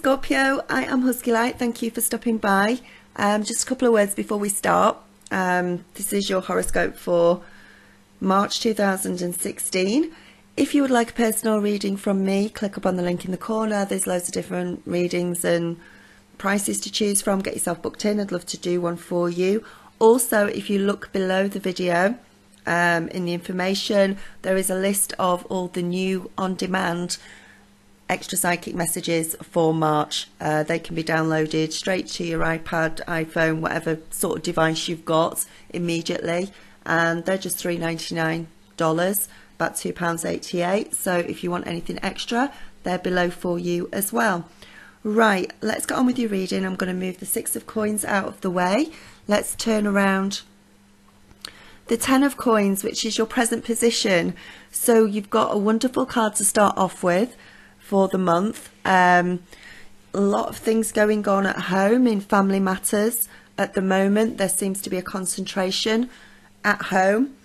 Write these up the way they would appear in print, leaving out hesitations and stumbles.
Scorpio, I am Husky Light. Thank you for stopping by. Just a couple of words before we start. This is your horoscope for March 2016. If you would like a personal reading from me, click up on the link in the corner. There's loads of different readings and prices to choose from. Get yourself booked in. I'd love to do one for you. Also, if you look below the video, in the information, there is a list of all the new on-demand extra psychic messages for March. They can be downloaded straight to your iPad, iPhone, whatever sort of device you've got immediately, and they're just $3.99, about £2.88. So if you want anything extra, they're below for you as well. Right, let's get on with your reading. I'm going to move the Six of Coins out of the way. Let's turn around the Ten of Coins, which is your present position. So you've got a wonderful card to start off with for the month. A lot of things going on at home in family matters at the moment. There seems to be a concentration at home.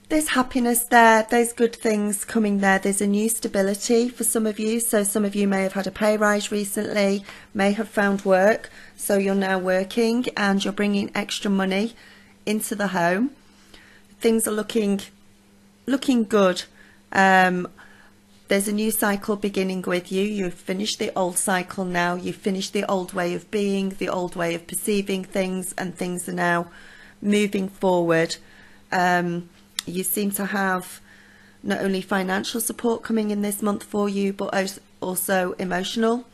There's happiness there, there's good things coming there. There's a new stability for some of you. So some of you may have had a pay rise recently, may have found work, so you're now working and you're bringing extra money into the home. Things are looking good. There's a new cycle beginning with you. You've finished the old cycle now. You've finished the old way of being, the old way of perceiving things, and things are now moving forward. You seem to have not only financial support coming in this month for you, but also emotional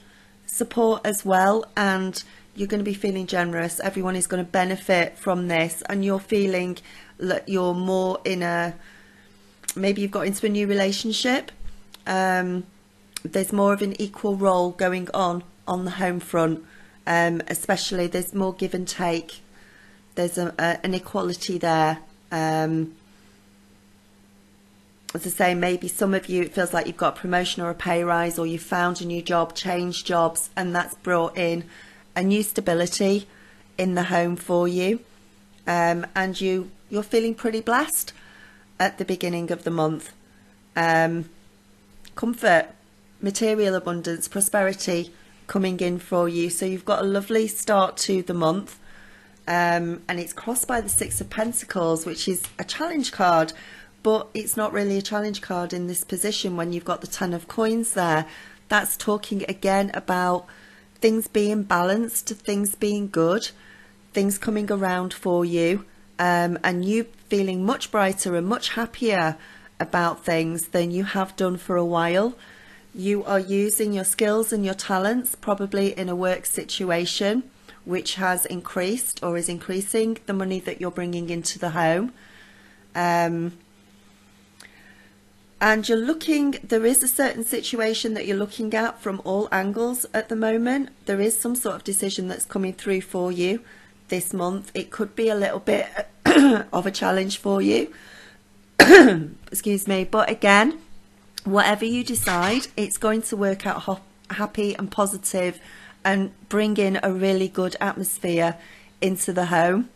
support as well. And you're going to be feeling generous. Everyone is going to benefit from this. And you're feeling that you're more in a, maybe you've got into a new relationship. There's more of an equal role going on the home front, especially there's more give and take. There's an equality there. As I say, maybe some of you, it feels like you've got a promotion or a pay rise, or you've found a new job, changed jobs, and that's brought in a new stability in the home for you. And you're feeling pretty blessed at the beginning of the month. Comfort, material abundance, prosperity coming in for you. So you've got a lovely start to the month, and it's crossed by the Six of Pentacles, which is a challenge card, but it's not really a challenge card in this position when you've got the Ten of Coins there. That's talking again about things being balanced, things being good, things coming around for you, and you feeling much brighter and much happier about things than you have done for a while. You are using your skills and your talents probably in a work situation which has increased or is increasing the money that you're bringing into the home. And you're looking, there is a certain situation that you're looking at from all angles at the moment. There is some sort of decision that's coming through for you this month. It could be a little bit of a challenge for you. Excuse me, but again, whatever you decide, it's going to work out happy and positive and bring in a really good atmosphere into the home.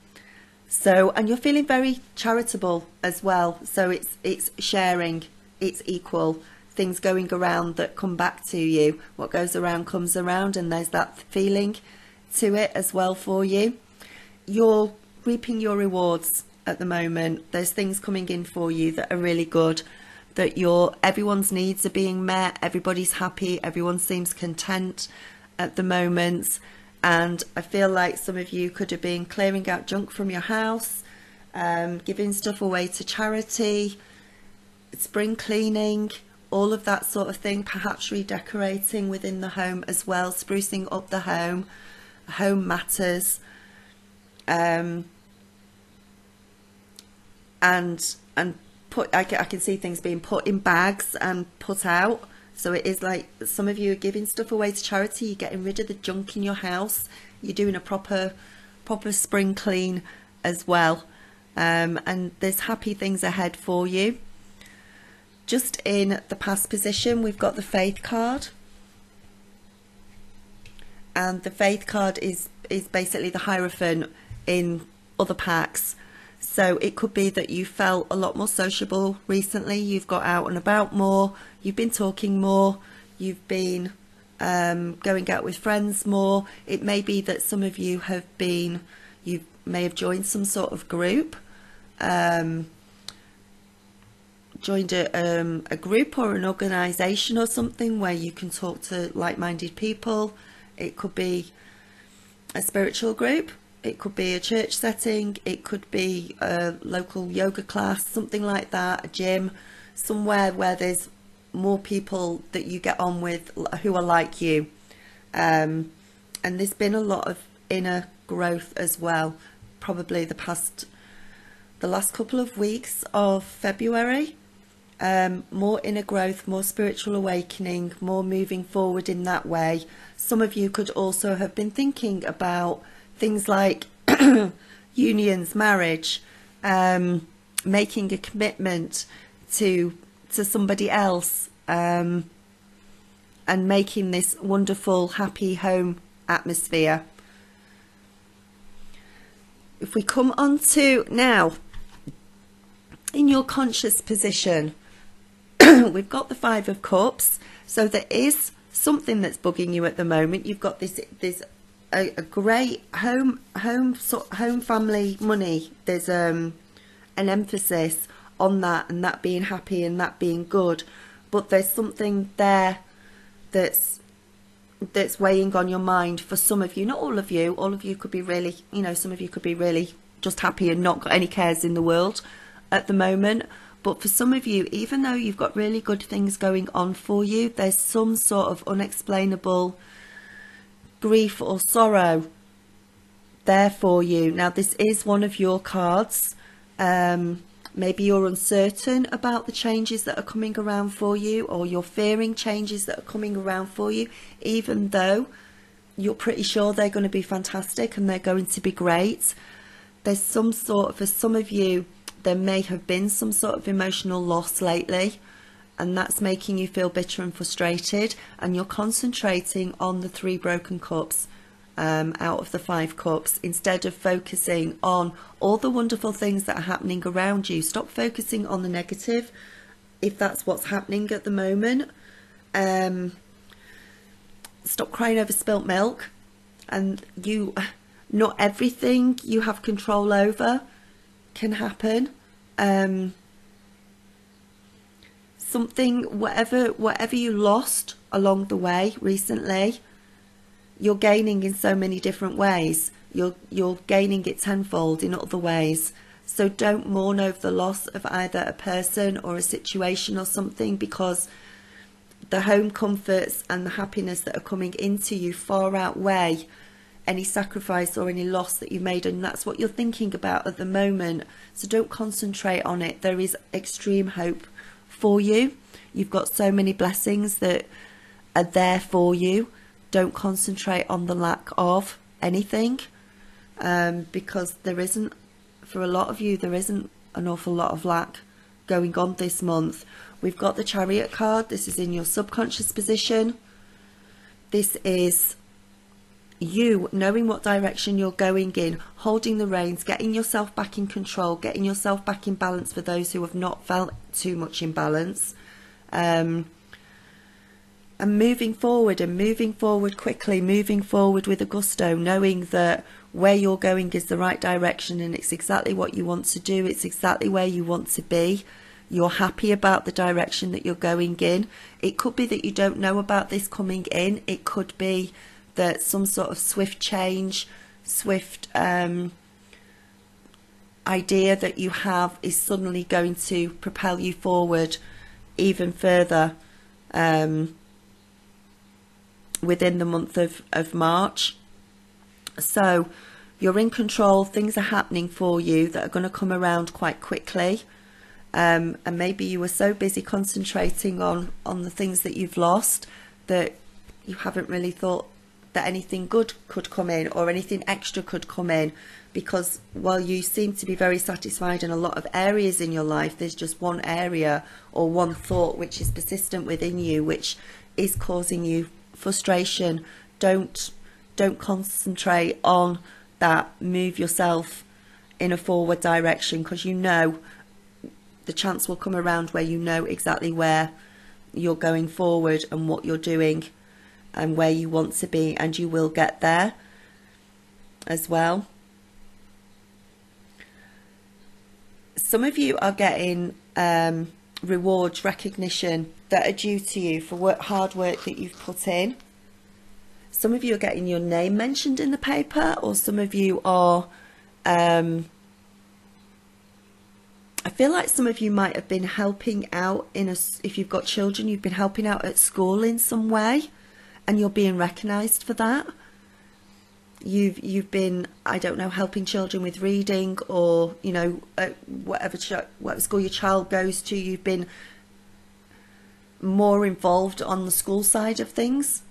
So, and you're feeling very charitable as well. So it's sharing, it's equal, things going around that come back to you. What goes around comes around, and there's that feeling to it as well for you. You're reaping your rewards at the moment. There's things coming in for you that are really good, that everyone's needs are being met, everybody's happy, everyone seems content at the moment. And I feel like some of you could have been clearing out junk from your house, giving stuff away to charity, spring cleaning, all of that sort of thing, perhaps redecorating within the home as well, sprucing up the home matters. And I can see things being put in bags and put out. So it is like some of you are giving stuff away to charity. You're getting rid of the junk in your house. You're doing a proper spring clean as well. And there's happy things ahead for you. Just in the past position, we've got the Faith card. And the Faith card is basically the Hierophant in other packs. So it could be that you felt a lot more sociable recently. You've got out and about more. You've been talking more. You've been going out with friends more. It may be that some of you you may have joined some sort of group, joined a group or an organisation or something where you can talk to like-minded people. It could be a spiritual group, it could be a church setting, it could be a local yoga class, something like that, a gym, somewhere where there's more people that you get on with who are like you. And there's been a lot of inner growth as well, probably the last couple of weeks of February. More inner growth, more spiritual awakening, more moving forward in that way. Some of you could also have been thinking about things like unions, marriage, making a commitment to somebody else, and making this wonderful, happy home atmosphere. If we come on to now, in your conscious position, we've got the Five of Cups. So there is something that's bugging you at the moment. You've got this a great home family money. There's an emphasis on that, and that being happy and that being good. But there's something there that's weighing on your mind for some of you. Not all of you. All of you could be really, some of you could be really just happy and not got any cares in the world at the moment. But for some of you, even though you've got really good things going on for you, there's some sort of unexplainable grief or sorrow there for you. Now, this is one of your cards. Maybe you're uncertain about the changes that are coming around for you, or you're fearing changes that are coming around for you, even though you're pretty sure they're going to be fantastic and they're going to be great. There's some sort of, for some of you, there may have been some sort of emotional loss lately, and that's making you feel bitter and frustrated, and you're concentrating on the 3 broken cups out of the 5 cups instead of focusing on all the wonderful things that are happening around you. Stop focusing on the negative if that's what's happening at the moment. Stop crying over spilt milk. And not everything you have control over can happen. Whatever you lost along the way recently, you're gaining in so many different ways. You're gaining it tenfold in other ways. So don't mourn over the loss of either a person or a situation or something, because the home comforts and the happiness that are coming into you far outweigh any sacrifice or any loss that you made, and that's what you're thinking about at the moment. So don't concentrate on it. There is extreme hope for you. You've got so many blessings that are there for you. Don't concentrate on the lack of anything, because there isn't, for a lot of you, there isn't an awful lot of lack going on this month. We've got the Chariot card. This is in your subconscious position. This is you knowing what direction you're going in, holding the reins, getting yourself back in control, getting yourself back in balance for those who have not felt too much in balance, and moving forward quickly, moving forward with a gusto, knowing that where you're going is the right direction and it's exactly what you want to do. It's exactly where you want to be. You're happy about the direction that you're going in. It could be that you don't know about this coming in. It could be that some sort of swift change, swift idea that you have is suddenly going to propel you forward even further within the month of March. So you're in control. Things are happening for you that are going to come around quite quickly. And maybe you were so busy concentrating on the things that you've lost that you haven't really thought that anything good could come in or anything extra could come in, because while you seem to be very satisfied in a lot of areas in your life, there's just one area or one thought which is persistent within you, which is causing you frustration. Don't concentrate on that. Move yourself in a forward direction, because you know the chance will come around where you know exactly where you're going forward and what you're doing and where you want to be, and you will get there as well. Some of you are getting rewards, recognition that are due to you for hard work that you've put in. Some of you are getting your name mentioned in the paper, or some of you are, I feel like some of you might have been helping out if you've got children, you've been helping out at school in some way, and you're being recognised for that. You've been, I don't know, helping children with reading, or, you know, whatever school your child goes to, you've been more involved on the school side of things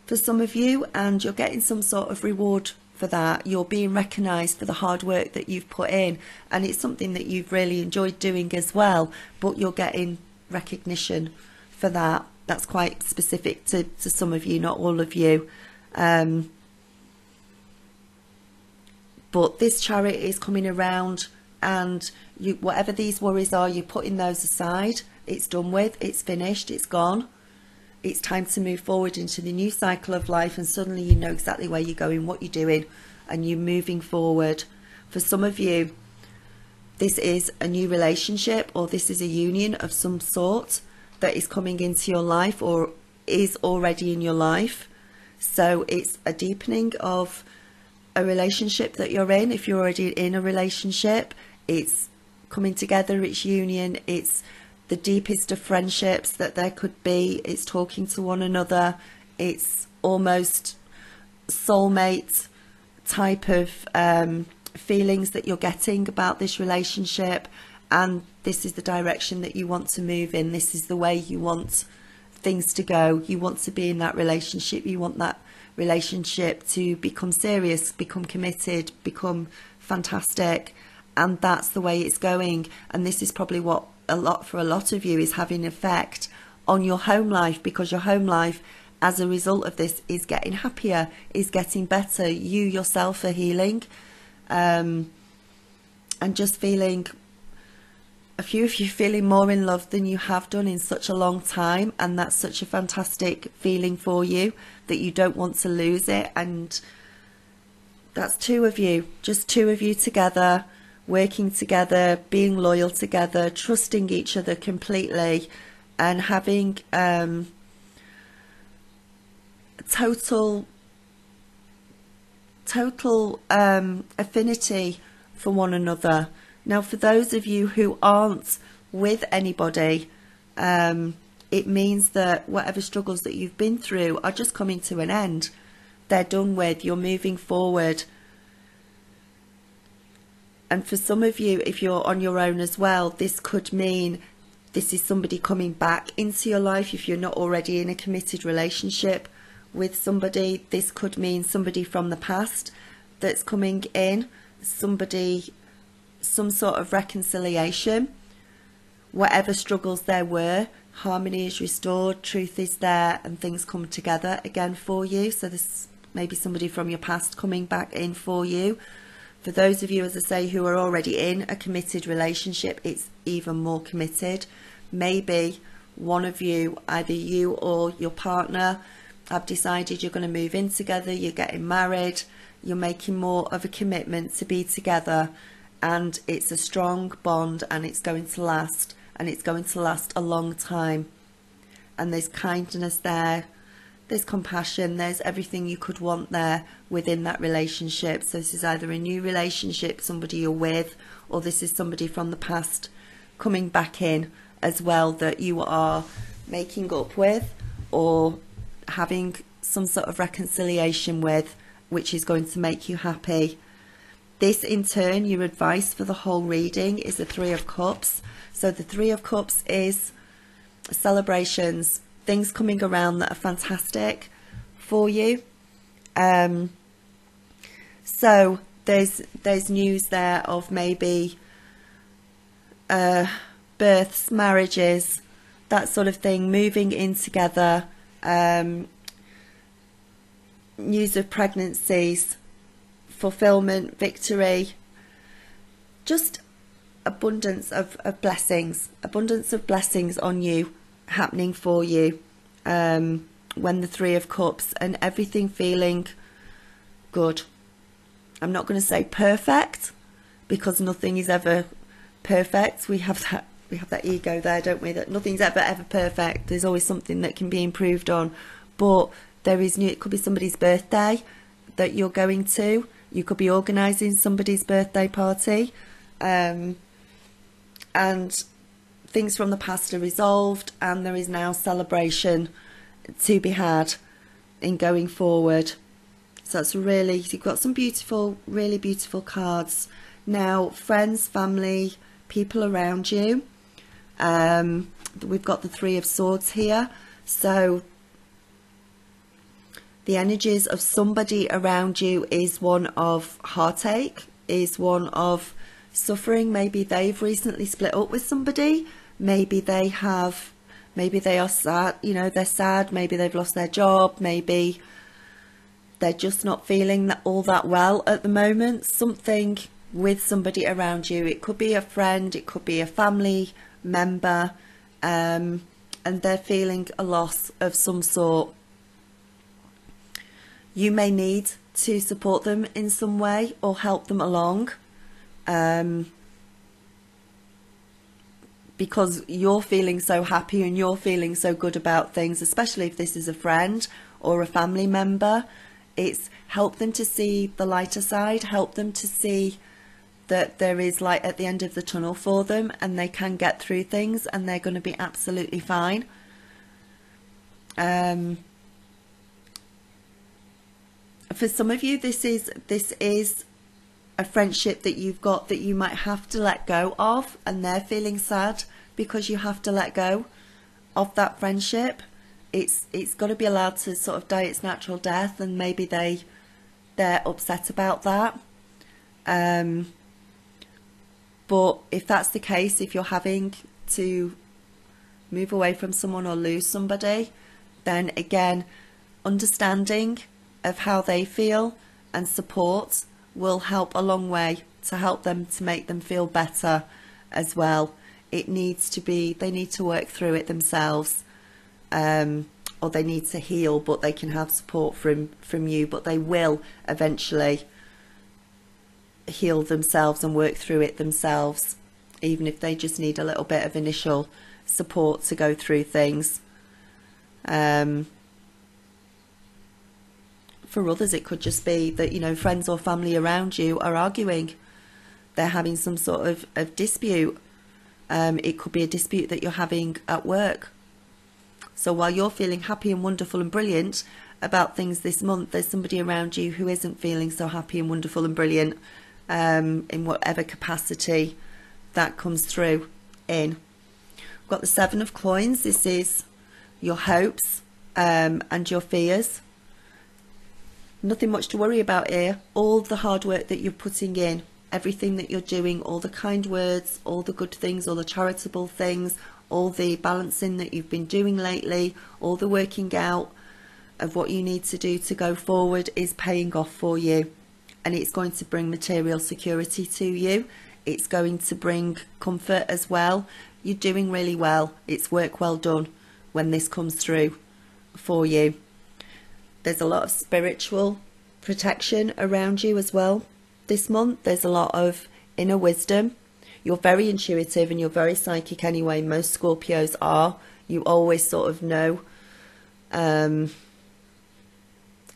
for some of you, and you're getting some sort of reward for that. You're being recognised for the hard work that you've put in, and it's something that you've really enjoyed doing as well, but you're getting recognition for that. That's quite specific to some of you, not all of you. But this Chariot is coming around, and whatever these worries are, you're putting those aside. It's done with, it's finished, it's gone. It's time to move forward into the new cycle of life, and suddenly you know exactly where you're going, what you're doing, and you're moving forward. For some of you, this is a new relationship, or this is a union of some sort that is coming into your life, or is already in your life. So it's a deepening of a relationship that you're in. If you're already in a relationship, it's coming together, it's union, it's the deepest of friendships that there could be. It's talking to one another, it's almost soulmate type of feelings that you're getting about this relationship, and this is the direction that you want to move in. This is the way you want things to go. You want to be in that relationship, you want that relationship to become serious, become committed, become fantastic, and that's the way it's going. And this is probably what for a lot of you is having effect on your home life, because your home life as a result of this is getting happier, is getting better. You yourself are healing, and just feeling, a few of you feeling more in love than you have done in such a long time, and that's such a fantastic feeling for you that you don't want to lose it. And that's two of you, just two of you together, working together, being loyal together, trusting each other completely, and having total affinity for one another. Now, for those of you who aren't with anybody, it means that whatever struggles that you've been through are just coming to an end. They're done with. You're moving forward. And for some of you, if you're on your own as well, this could mean this is somebody coming back into your life. If you're not already in a committed relationship with somebody, this could mean somebody from the past that's coming in, somebody, some sort of reconciliation. Whatever struggles there were, harmony is restored, truth is there, and things come together again for you. So this may be somebody from your past coming back in for you. For those of you, as I say, who are already in a committed relationship, it's even more committed. Maybe one of you, either you or your partner, have decided you're going to move in together, you're getting married, you're making more of a commitment to be together, and it's a strong bond, and it's going to last, and it's going to last a long time. And there's kindness there, there's compassion, there's everything you could want there within that relationship. So this is either a new relationship, somebody you're with, or this is somebody from the past coming back in as well that you are making up with or having some sort of reconciliation with, which is going to make you happy. This in turn, your advice for the whole reading is the Three of Cups. So the Three of Cups is celebrations, things coming around that are fantastic for you. So there's news there of maybe births, marriages, that sort of thing, moving in together, news of pregnancies, fulfillment, victory, just abundance of blessings on you, happening for you. when the Three of Cups, and everything feeling good. I'm not going to say perfect, because nothing is ever perfect. We have that ego there, don't we, that nothing's ever perfect. There's always something that can be improved on. But there is new, it could be somebody's birthday that you're going to. You could be organising somebody's birthday party, and things from the past are resolved, and there is now celebration to be had in going forward. So that's really, you've got some beautiful, really beautiful cards. Now, friends, family, people around you. We've got the Three of Swords here. So the energies of somebody around you is one of heartache, is one of suffering. Maybe they've recently split up with somebody. Maybe they have, maybe they are sad, you know, they're sad. Maybe they've lost their job. Maybe they're just not feeling all that well at the moment. Something with somebody around you. It could be a friend, it could be a family member, and they're feeling a loss of some sort. You may need to support them in some way or help them along, because you're feeling so happy and you're feeling so good about things, especially if this is a friend or a family member. It's help them to see the lighter side, help them to see that there is light at the end of the tunnel for them, and they can get through things, and they're going to be absolutely fine. For some of you, this is a friendship that you've got that you might have to let go of, and they're feeling sad because you have to let go of that friendship. It's got to be allowed to sort of die its natural death, and maybe they're upset about that. But if that's the case, if you're having to move away from someone or lose somebody, then again, understanding of how they feel and support will help a long way to help them, to make them feel better as well. It needs to be, they need to work through it themselves, or they need to heal, but they can have support from you, but they will eventually heal themselves and work through it themselves, even if they just need a little bit of initial support to go through things. For others, it could just be that, you know, friends or family around you are arguing. They're having some sort of dispute. It could be a dispute that you're having at work. So while you're feeling happy and wonderful and brilliant about things this month, there's somebody around you who isn't feeling so happy and wonderful and brilliant, in whatever capacity that comes through in. We've got the Seven of Coins. This is your hopes and your fears. Nothing much to worry about here. All the hard work that you're putting in, everything that you're doing, all the kind words, all the good things, all the charitable things, all the balancing that you've been doing lately, all the working out of what you need to do to go forward is paying off for you. And it's going to bring material security to you. It's going to bring comfort as well. You're doing really well. It's work well done when this comes through for you. There's a lot of spiritual protection around you as well this month. There's a lot of inner wisdom. You're very intuitive and you're very psychic anyway. Most Scorpios are. You always sort of know.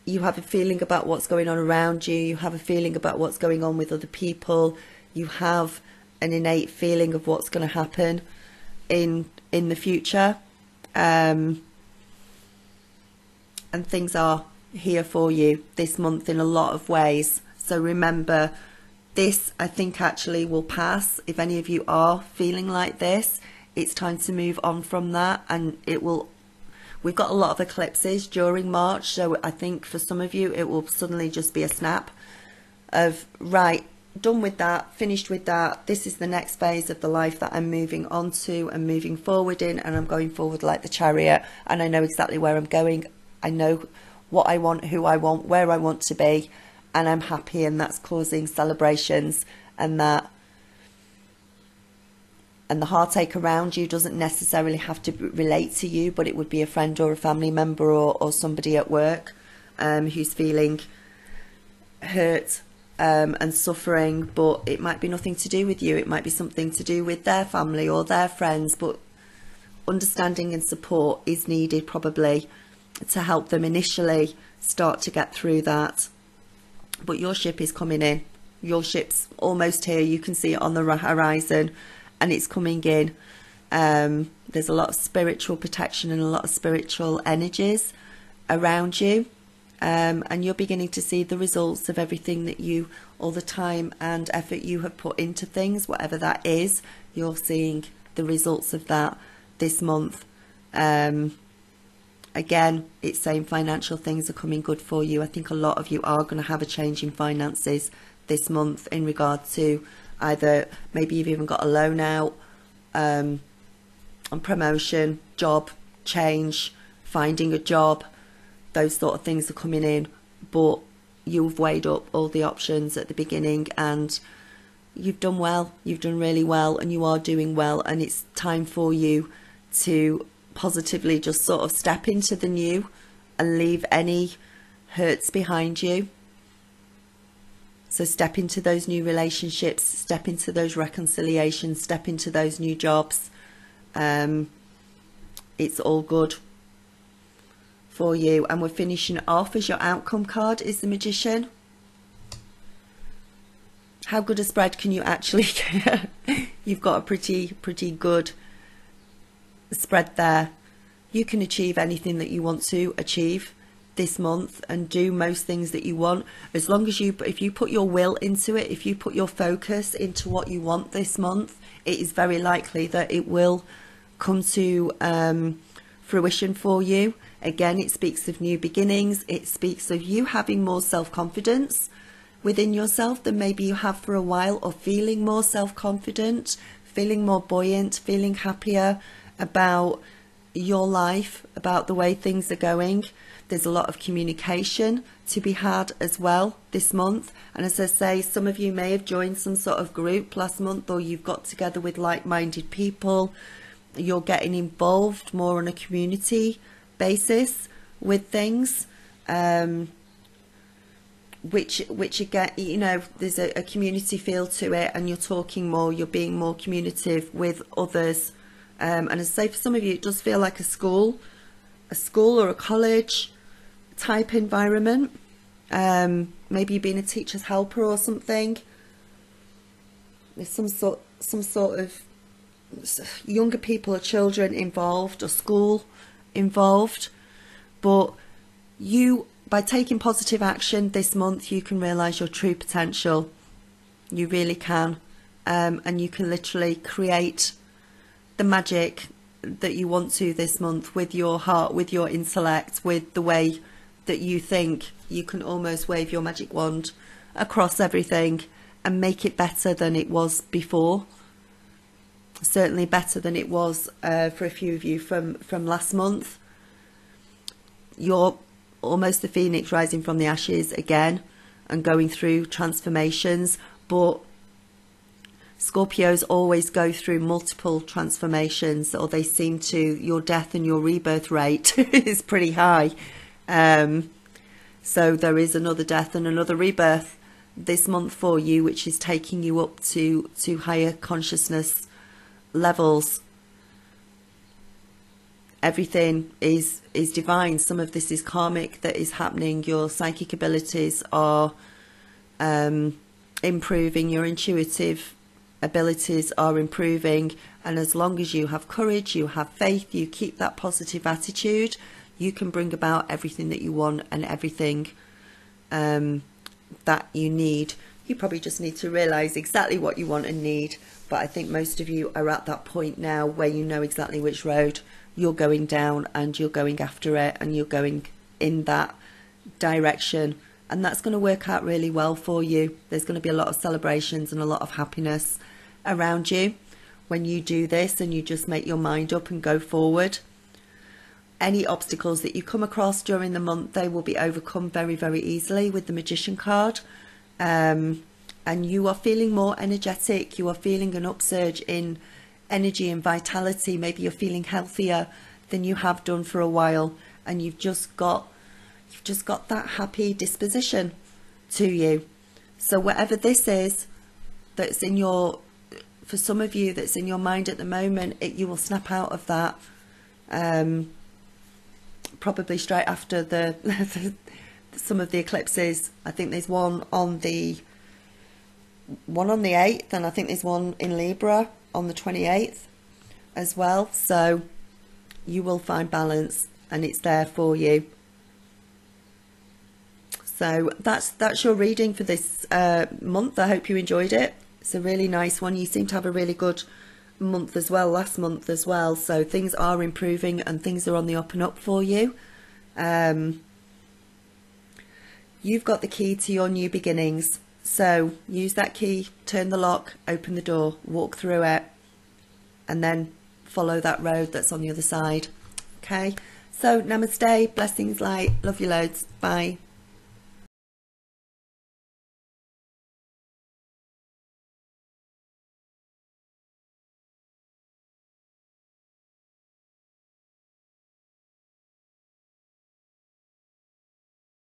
You have a feeling about what's going on around you. You have a feeling about what's going on with other people. You have an innate feeling of what's going to happen in the future. And things are here for you this month in a lot of ways. So remember, this I think actually will pass. If any of you are feeling like this, it's time to move on from that, and it will. We've got a lot of eclipses during March, so I think for some of you it will suddenly just be a snap of, right, done with that, finished with that, this is the next phase of the life that I'm moving on to and moving forward in, and I'm going forward like the Chariot, and I know exactly where I'm going. I know what I want, who I want, where I want to be, and I'm happy, and that's causing celebrations, and that And the heartache around you doesn't necessarily have to relate to you, but it would be a friend or a family member or somebody at work who's feeling hurt and suffering, but it might be nothing to do with you. It might be something to do with their family or their friends, but understanding and support is needed probably to help them initially start to get through that. But your ship is coming in. Your ship's almost here. You can see it on the horizon, and it's coming in. There's a lot of spiritual protection and a lot of spiritual energies around you, and you're beginning to see the results of everything that you, all the time and effort you have put into things, whatever that is. You're seeing the results of that this month. Again, it's saying financial things are coming good for you. I think a lot of you are going to have a change in finances this month in regard to either maybe you've even got a loan out, on promotion, job change, finding a job. Those sort of things are coming in, but you've weighed up all the options at the beginning and you've done well. You've done really well, and you are doing well, and it's time for you to positively just sort of step into the new and leave any hurts behind you. So step into those new relationships, step into those reconciliations, step into those new jobs. It's all good for you. And we're finishing off as your outcome card is the Magician. How good a spread can you actually get? You've got a pretty good spread there. You can achieve anything that you want to achieve this month and do most things that you want, as long as if you put your will into it, if you put your focus into what you want this month, it is very likely that it will come to fruition for you. Again, it speaks of new beginnings. It speaks of you having more self-confidence within yourself than maybe you have for a while, or feeling more self-confident, feeling more buoyant, feeling happier about your life, about the way things are going. There's a lot of communication to be had as well this month. And as I say, some of you may have joined some sort of group last month, or you've got together with like-minded people. You're getting involved more on a community basis with things, which again, you know, there's a community feel to it, and you're talking more, you're being more communicative with others. And as I say, for some of you, it does feel like a school or a college type environment. Maybe you've been a teacher's helper or something. There's some sort of younger people or children involved, or school involved. But you, by taking positive action this month, you can realise your true potential. You really can. And you can literally create the magic that you want to this month with your heart, with your intellect, with the way that you think. You can almost wave your magic wand across everything and make it better than it was before. Certainly better than it was for a few of you from last month. You're almost the phoenix rising from the ashes again and going through transformations, but Scorpios always go through multiple transformations, or they seem to. Your death and your rebirth rate is pretty high. So there is another death and another rebirth this month for you, which is taking you up to higher consciousness levels. Everything is divine. Some of this is karmic that is happening. Your psychic abilities are improving. Your intuitive abilities are improving, and as long as you have courage, you have faith, you keep that positive attitude, you can bring about everything that you want and everything that you need. You probably just need to realize exactly what you want and need, but I think most of you are at that point now where you know exactly which road you're going down, and you're going after it, and you're going in that direction, and that's going to work out really well for you. There's going to be a lot of celebrations and a lot of happiness around you when you do this, and you just make your mind up and go forward. Any obstacles that you come across during the month, they will be overcome very, very easily with the Magician card. And you are feeling more energetic. You are feeling an upsurge in energy and vitality. Maybe you're feeling healthier than you have done for a while, and you've just got that happy disposition to you. So whatever this is that's in your, for some of you, that's in your mind at the moment, you will snap out of that probably straight after some of the eclipses. I think there's one on the 8th, and I think there's one in Libra on the 28th as well. So you will find balance, and it's there for you. So that's your reading for this month. I hope you enjoyed it. It's a really nice one. You seem to have a really good month as well, last month as well. So things are improving and things are on the up and up for you. You've got the key to your new beginnings. So use that key, turn the lock, open the door, walk through it, and then follow that road that's on the other side. Okay, so namaste, blessings, light, love you loads, bye.